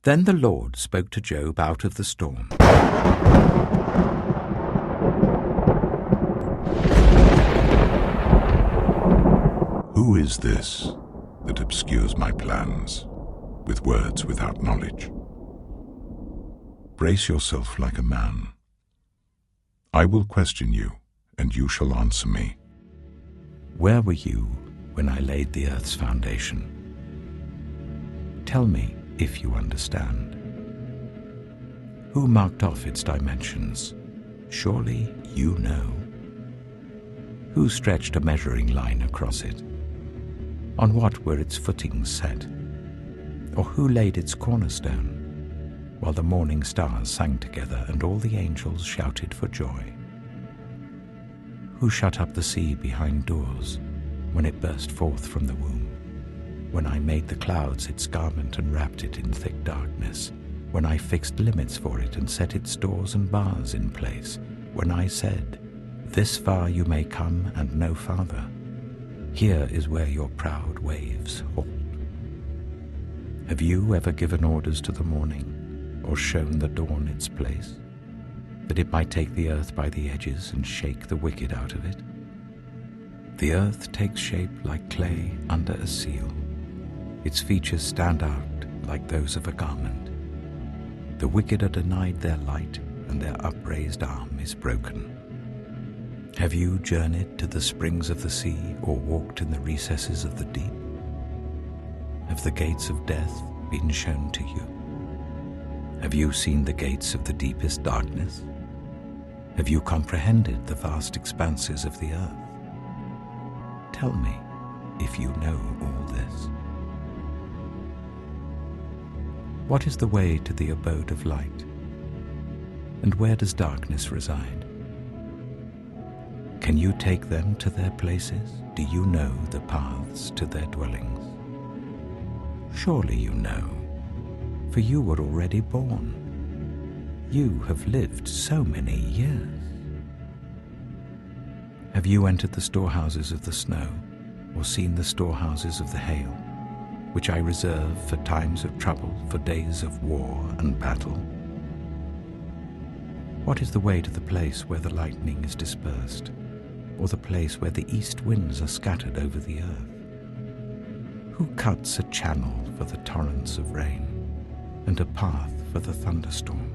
Then the Lord spoke to Job out of the storm. Who is this that obscures my plans with words without knowledge? Brace yourself like a man. I will question you, and you shall answer me. Where were you when I laid the earth's foundation? Tell me if you understand. Who marked off its dimensions? Surely you know. Who stretched a measuring line across it? On what were its footings set? Or who laid its cornerstone, while the morning stars sang together and all the angels shouted for joy? Who shut up the sea behind doors when it burst forth from the womb? When I made the clouds its garment and wrapped it in thick darkness, when I fixed limits for it and set its doors and bars in place, when I said, "This far you may come and no farther. Here is where your proud waves halt." Have you ever given orders to the morning, or shown the dawn its place, that it might take the earth by the edges and shake the wicked out of it? The earth takes shape like clay under a seal. Its features stand out like those of a garment. The wicked are denied their light, and their upraised arm is broken. Have you journeyed to the springs of the sea, or walked in the recesses of the deep? Have the gates of death been shown to you? Have you seen the gates of the deepest darkness? Have you comprehended the vast expanses of the earth? Tell me if you know all this. What is the way to the abode of light? And where does darkness reside? Can you take them to their places? Do you know the paths to their dwellings? Surely you know, for you were already born. You have lived so many years. Have you entered the storehouses of the snow, or seen the storehouses of the hail, which I reserve for times of trouble, for days of war and battle? What is the way to the place where the lightning is dispersed, or the place where the east winds are scattered over the earth? Who cuts a channel for the torrents of rain, and a path for the thunderstorm,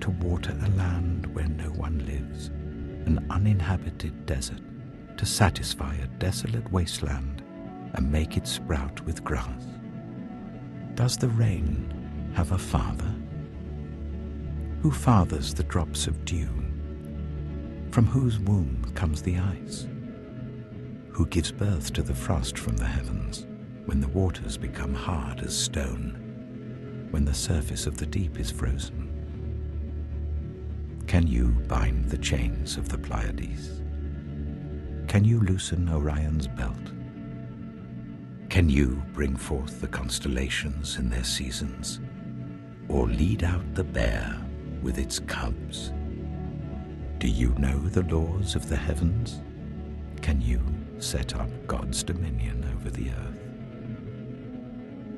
to water a land where no one lives, an uninhabited desert, to satisfy a desolate wasteland and make it sprout with grass? Does the rain have a father? Who fathers the drops of dew? From whose womb comes the ice? Who gives birth to the frost from the heavens, when the waters become hard as stone, when the surface of the deep is frozen? Can you bind the chains of the Pleiades? Can you loosen Orion's belt? Can you bring forth the constellations in their seasons, or lead out the bear with its cubs? Do you know the laws of the heavens? Can you set up God's dominion over the earth?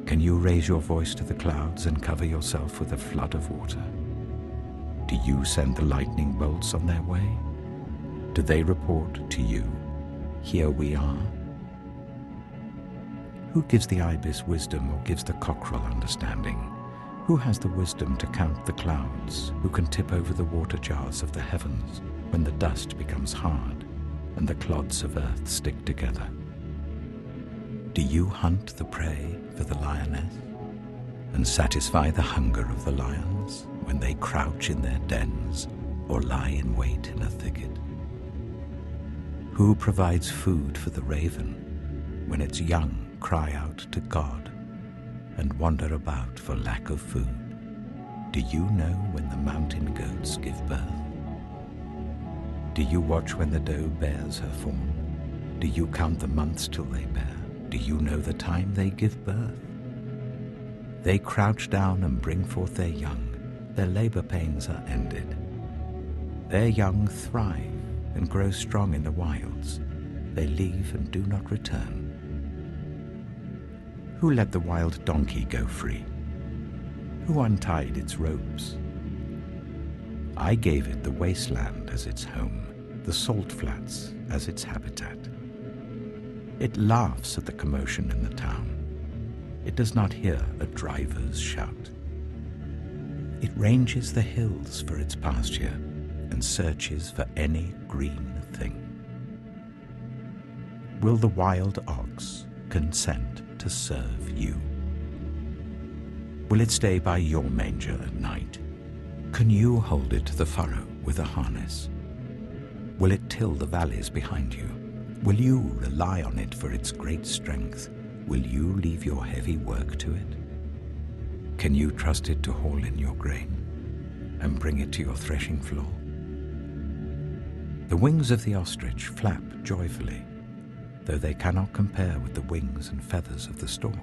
Can you raise your voice to the clouds and cover yourself with a flood of water? Do you send the lightning bolts on their way? Do they report to you, "Here we are"? Who gives the ibis wisdom, or gives the cockerel understanding? Who has the wisdom to count the clouds? Who can tip over the water jars of the heavens when the dust becomes hard and the clods of earth stick together? Do you hunt the prey for the lioness and satisfy the hunger of the lions when they crouch in their dens or lie in wait in a thicket? Who provides food for the raven when its young cry out to God and wander about for lack of food? Do you know when the mountain goats give birth? Do you watch when the doe bears her fawn? Do you count the months till they bear? Do you know the time they give birth? They crouch down and bring forth their young. Their labor pains are ended. Their young thrive and grow strong in the wilds. They leave and do not return. Who let the wild donkey go free? Who untied its ropes? I gave it the wasteland as its home, the salt flats as its habitat. It laughs at the commotion in the town. It does not hear a driver's shout. It ranges the hills for its pasture and searches for any green thing. Will the wild ox consent to serve you? Will it stay by your manger at night? Can you hold it to the furrow with a harness? Will it till the valleys behind you? Will you rely on it for its great strength? Will you leave your heavy work to it? Can you trust it to haul in your grain and bring it to your threshing floor? The wings of the ostrich flap joyfully, though they cannot compare with the wings and feathers of the stork.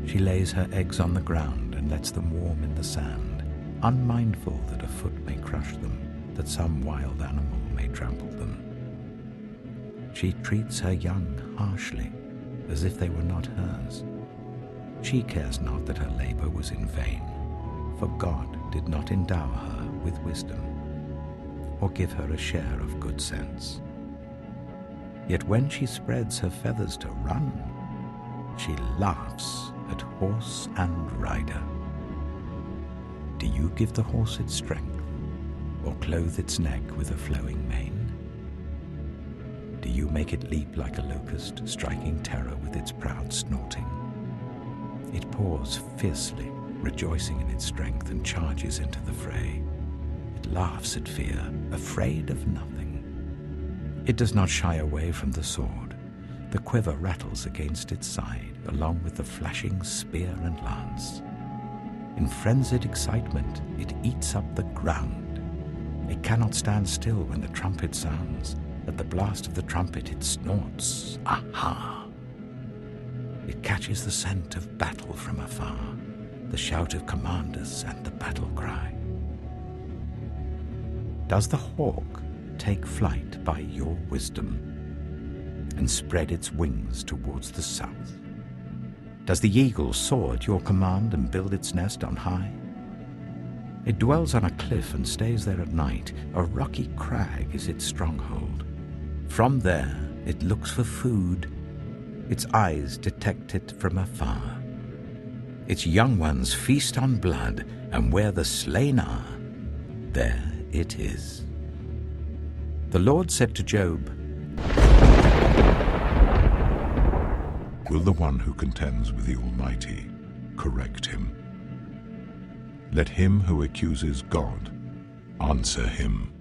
She lays her eggs on the ground and lets them warm in the sand, unmindful that a foot may crush them, that some wild animal may trample them. She treats her young harshly, as if they were not hers. She cares not that her labor was in vain, for God did not endow her with wisdom, or give her a share of good sense. Yet when she spreads her feathers to run, she laughs at horse and rider. Do you give the horse its strength, or clothe its neck with a flowing mane? Do you make it leap like a locust, striking terror with its proud snorting? It paws fiercely, rejoicing in its strength, and charges into the fray. It laughs at fear, afraid of nothing. It does not shy away from the sword. The quiver rattles against its side, along with the flashing spear and lance. In frenzied excitement, it eats up the ground. It cannot stand still when the trumpet sounds. At the blast of the trumpet, it snorts. Aha! It catches the scent of battle from afar, the shout of commanders and the battle cry. Does the hawk take flight by your wisdom and spread its wings towards the south? Does the eagle soar at your command and build its nest on high? It dwells on a cliff and stays there at night. A rocky crag is its stronghold. From there it looks for food. Its eyes detect it from afar. Its young ones feast on blood, and where the slain are, there it is. The Lord said to Job, Will the one who contends with the Almighty correct him? Let him who accuses God answer him.